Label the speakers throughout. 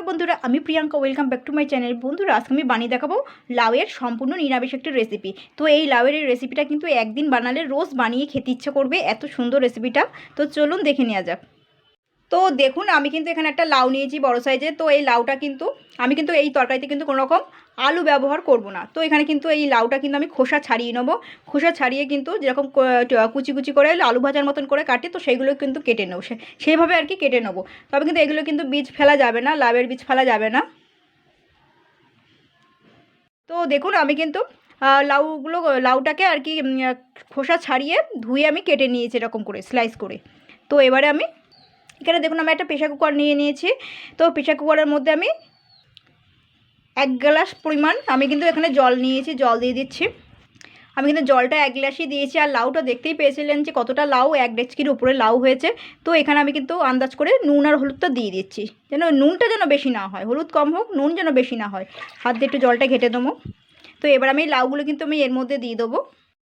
Speaker 1: বন্ধুরা, আমি Priyanka, welcome back to my channel. বন্ধুরা, আজকে আমি বানিয়ে দেখাবো লাউয়ের সম্পূর্ণ নিরামিষ একটা রেসিপি। তো এই লাউয়ের এই রেসিপিটা কিন্তু একদিন বানালে রোজ বানিয়ে খেতে ইচ্ছে করবে, এত সুন্দর রেসিপিটা। তো চলুন দেখে নেওয়া যাক। তো দেখুন, আমি কিন্তু এখানে একটা লাউ নিয়েছি বড় সাইজের। তো এই লাউটা কিন্তু আমি কিন্তু এই তরকারিতে কিন্তু কোনো রকম আলু ব্যবহার করব না। তো এখানে কিন্তু এই লাউটা কিন্তু আমি খোসা ছাড়িয়ে নেবো। খোসা ছাড়িয়ে কিন্তু যেরকম কুচি কুচি করে আলু ভাজার মতন করে কাটি, তো সেইগুলো কিন্তু কেটে নেবো, সেইভাবে আর কি কেটে নেবো। তবে কিন্তু এগুলো কিন্তু বীজ ফেলা যাবে না, লাউয়ের বীজ ফেলা যাবে না। তো দেখুন, আমি কিন্তু লাউটাকে আর কি খোসা ছাড়িয়ে ধুয়ে আমি কেটে নিয়েছি এরকম করে স্লাইস করে। তো এবারে আমি এখানে দেখুন, আমি একটা প্রেশার কুকার নিয়ে নিয়েছি। তো প্রেশার কুকারের মধ্যে আমি 1 গ্লাস পরিমাণ আমি কিন্তু এখানে জল নিয়েছি, জল দিয়ে দিচ্ছি। আমি কিন্তু জলটা 1 গ্লাসই দিয়েছি। আর লাউটা দেখতেই পেয়েছিলেন যে কতটা লাউ, 1 ডেচকির উপরে লাউ হয়েছে। তো এখানে আমি কিন্তু আন্দাজ করে নুন আর হলুদটা দিয়ে দিচ্ছি, যেন নুনটা যেন বেশি না হয়, হলুদ কম হোক, নুন যেন বেশি না হয়। হাত দিয়ে একটু জলটা ঘেটে দেবো। তো এবার আমি লাউগুলো কিন্তু আমি এর মধ্যে দিয়ে দেবো।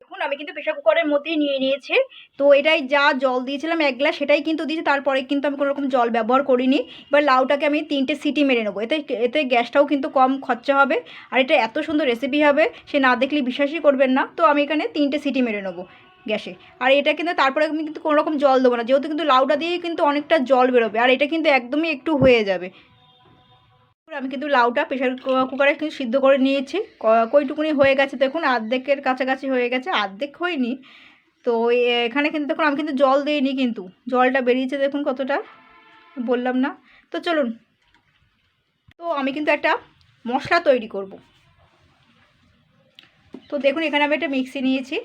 Speaker 1: দেখুন, আমি কিন্তু প্রেশার কুকারের মধ্যেই নিয়ে নিয়েছি। তো এটাই যা জল দিয়েছিলাম 1 গ্লাস, সেটাই কিন্তু দিয়েছি। তারপরে কিন্তু আমি কোনো রকম জল ব্যবহার করিনি। এবার লাউটাকে আমি 3টে সিটি মেরে নেবো। এতে এতে গ্যাসটাও কিন্তু কম খরচা হবে। আর এটা এত সুন্দর রেসিপি হবে, সে না দেখলে বিশ্বাসই করবেন না। তো আমি এখানে 3টে সিটি মেরে নেবো গ্যাসে। আর এটা কিন্তু তারপরে আমি কিন্তু কোনো রকম জল দেবো না, যেহেতু কিন্তু লাউটা দিয়েই কিন্তু অনেকটা জল বেরোবে। আর এটা কিন্তু একদমই একটু হয়ে যাবে। আমি কিন্তু লাউটা প্রেশার কুকারে কিন্তু সিদ্ধ করে নিয়েছি। কইটুকুনি হয়ে গেছে দেখুন, অর্ধেকের কাছাকাছি হয়ে গেছে, অর্ধেক হয়নি। তো এখানে কিন্তু দেখুন, আমি কিন্তু জল দিইনি, কিন্তু জলটা বেরিয়েছে দেখুন কতটা, বললাম না। তো চলুন, তো আমি কিন্তু একটা মশলা তৈরি করব। তো দেখুন, এখানে আমি একটা মিক্সি নিয়েছি।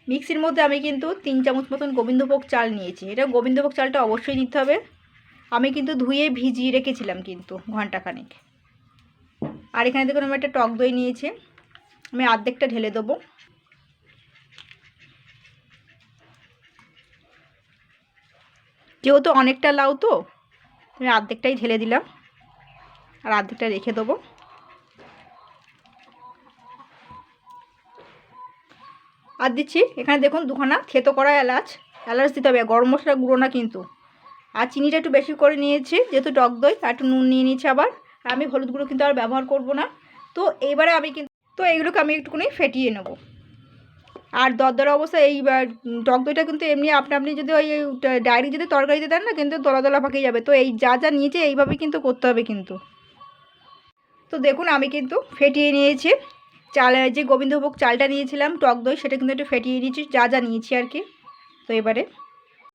Speaker 1: মিক্সির মধ্যে আমি কিন্তু 3 চামচ মতন গোবিন্দভোগ চাল নিয়েছি। এটা গোবিন্দভোগ চালটা অবশ্যই নিতে হবে। আমি কিন্তু ধুয়ে ভিজিয়ে রেখেছিলাম কিন্তু ঘন্টাখানেক। আর এখানে দেখুন, আমি একটা টক দই নিয়েছি, আমি অর্ধেকটা ঢেলে দেবো। যেহেতু অনেকটা লাউ, তো আমি অর্ধেকটাই ঢেলে দিলাম, আর অর্ধেকটা রেখে দেবো। আর দিচ্ছি এখানে দেখুন 2খানা থেতো করা এলাচ। এলাচ দিতে হবে, গরম মশলা গুঁড়ো না কিন্তু। আর চিনিটা একটু বেশি করে নিয়েছি, যেহেতু টক দই। আর একটু নুন নিয়ে নিয়েছি আবার। আর আমি হলুদ গুঁড়ো কিন্তু আর ব্যবহার করব না। তো এইবারে আমি কিন্তু এইগুলোকে আমি একটুখানি ফেটিয়ে নেব। আর দরদরা অবস্থায় এই টক দইটা কিন্তু এমনি আপনি যদি ওই ডাইরেক্ট যদি তরকারিতে দেন না, কিন্তু দলা দলা পাকিয়ে যাবে। তো এই যা যা নিয়েছে এইভাবে কিন্তু করতে হবে কিন্তু। তো দেখুন, আমি কিন্তু ফেটিয়ে নিয়েছি চাল, যে গোবিন্দভোগ চালটা নিয়েছিলাম, টক দই, সেটা কিন্তু একটু ফেটিয়ে নিয়েছি, যা যা নিয়েছি আর কি। তো এবারে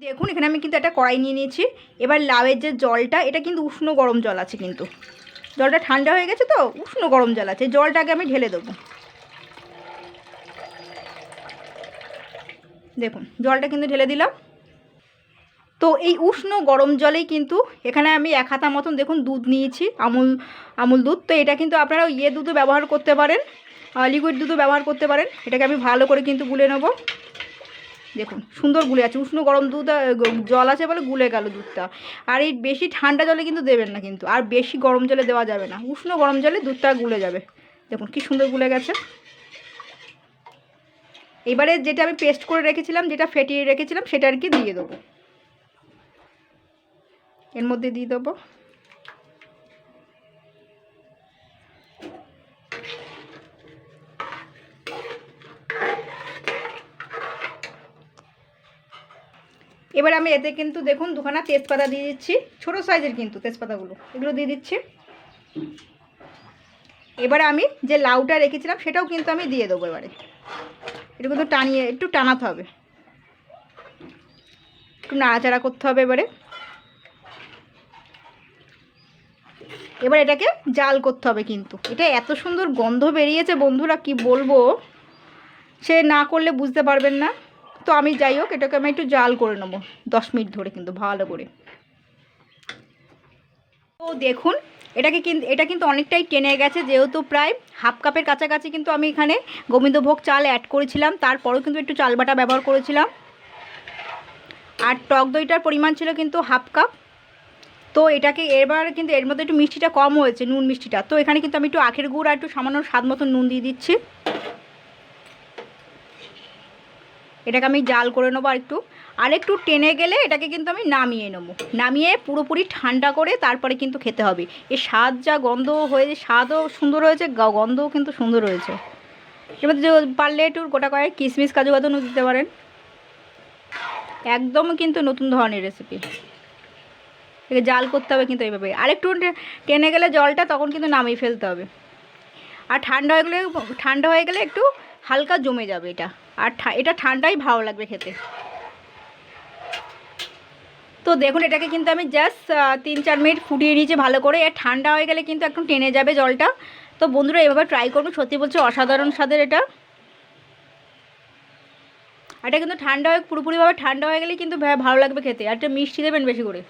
Speaker 1: দেখুন, এখানে আমি কিন্তু একটা কড়াই নিয়ে নিয়েছি। এবার লাউয়ের যে জলটা, এটা কিন্তু উষ্ণ গরম জল আছে কিন্তু, জলটা ঠান্ডা হয়ে গেছে, তো উষ্ণ গরম জল আছে। জলটাকে আমি ঢেলে দেবো। দেখুন, জলটা কিন্তু ঢেলে দিলাম। তো এই উষ্ণ গরম জলেই কিন্তু এখানে আমি 1 হাতা মতন দেখুন দুধ নিয়েছি, আমুল দুধ। তো এটা কিন্তু আপনারা দুধও ব্যবহার করতে পারেন, লিকুইড দুধও ব্যবহার করতে পারেন। এটাকে আমি ভালো করে কিন্তু গুলে নেব। দেখুন, সুন্দর গুলে আছে, উষ্ণ গরম দুধ জল আছে বলে গুলে গেল দুধটা। আর এই বেশি ঠান্ডা জলে কিন্তু দেবেন না কিন্তু, আর বেশি গরম জলে দেওয়া যাবে না, উষ্ণ গরম জলে দুধটা গুলে যাবে। দেখুন কি সুন্দর গুলে গেছে। এবারে যেটা আমি পেস্ট করে রেখেছিলাম, যেটা ফেটিয়ে রেখেছিলাম, সেটা আর কি দিয়ে দেবো, এর মধ্যে দিয়ে দেবো। এবার আমি এতে কিন্তু দেখুন 2খানা তেজপাতা দিয়ে দিচ্ছি, ছোটো সাইজের কিন্তু তেজপাতাগুলো, এগুলো দিয়ে দিচ্ছি। এবারে আমি যে লাউটা রেখেছিলাম সেটাও কিন্তু আমি দিয়ে দেবো। এবারে এটা কিন্তু একটু টানাতে হবে, একটু নাড়াচাড়া করতে হবে। এবার এটাকে জাল করতে হবে কিন্তু। এটা এত সুন্দর গন্ধ বেরিয়েছে বন্ধুরা, কি বলবো, সে না করলে বুঝতে পারবেন না। তো আমি যাই হোক, এটাকে আমি একটু জাল করে নেবো 10 মিনিট ধরে কিন্তু ভালো করে। তো দেখুন, এটা কিন্তু অনেকটাই টেনে গেছে, যেহেতু প্রায় হাফ কাপের কাছাকাছি কিন্তু আমি এখানে গোবিন্দভোগ চাল অ্যাড করেছিলাম। তারপরেও কিন্তু একটু চাল বাটা ব্যবহার করেছিলাম। আর টক দইটার পরিমাণ ছিল কিন্তু হাফ কাপ। তো এটাকে এবার কিন্তু এর মধ্যে একটু মিষ্টিটা কম হয়েছে, নুন মিষ্টিটা। তো এখানে কিন্তু আমি একটু আখের গুড় আর একটু সামান্য স্বাদ মতো নুন দিয়ে দিচ্ছি। এটাকে আমি জাল করে নেবো আর একটু। আর একটু টেনে গেলে এটাকে কিন্তু আমি নামিয়ে নেবো, নামিয়ে পুরোপুরি ঠান্ডা করে তারপরে কিন্তু খেতে হবে। এর স্বাদ যা গন্ধ হয়েছে, স্বাদও সুন্দর হয়েছে, গন্ধও কিন্তু সুন্দর হয়েছে। এবার যে পারলে একটু গোটা কয়েক কিশমিশ কাজু বাদামও দিতে পারেন। একদম কিন্তু নতুন ধরনের রেসিপি। একে জাল করতে হবে কিন্তু এইভাবে, আরেকটু টেনে গেলে জলটা তখন কিন্তু নামিয়ে ফেলতে হবে। আর ঠান্ডা হয়ে গেলে একটু হালকা জমে যাবে এটা। আর এটা ঠান্ডাই ভালো লাগবে খেতে। তো দেখুন এটাকে কিন্তু আমি জাস্ট 3-4 মিনিট ফুটিয়ে নিয়েছি ভালো করে। আর ঠান্ডা হয়ে গেলে কিন্তু একটু টেনে যাবে জলটা। তো বন্ধুরা এভাবে ট্রাই করুন, সত্যি বলছি অসাধারণ স্বাদের এটা। এটা কিন্তু পুরোপুরিভাবে ঠান্ডা হয়ে গেলে কিন্তু ভালো লাগবে খেতে। আর একটা মিষ্টি দেবেন বেশি করে।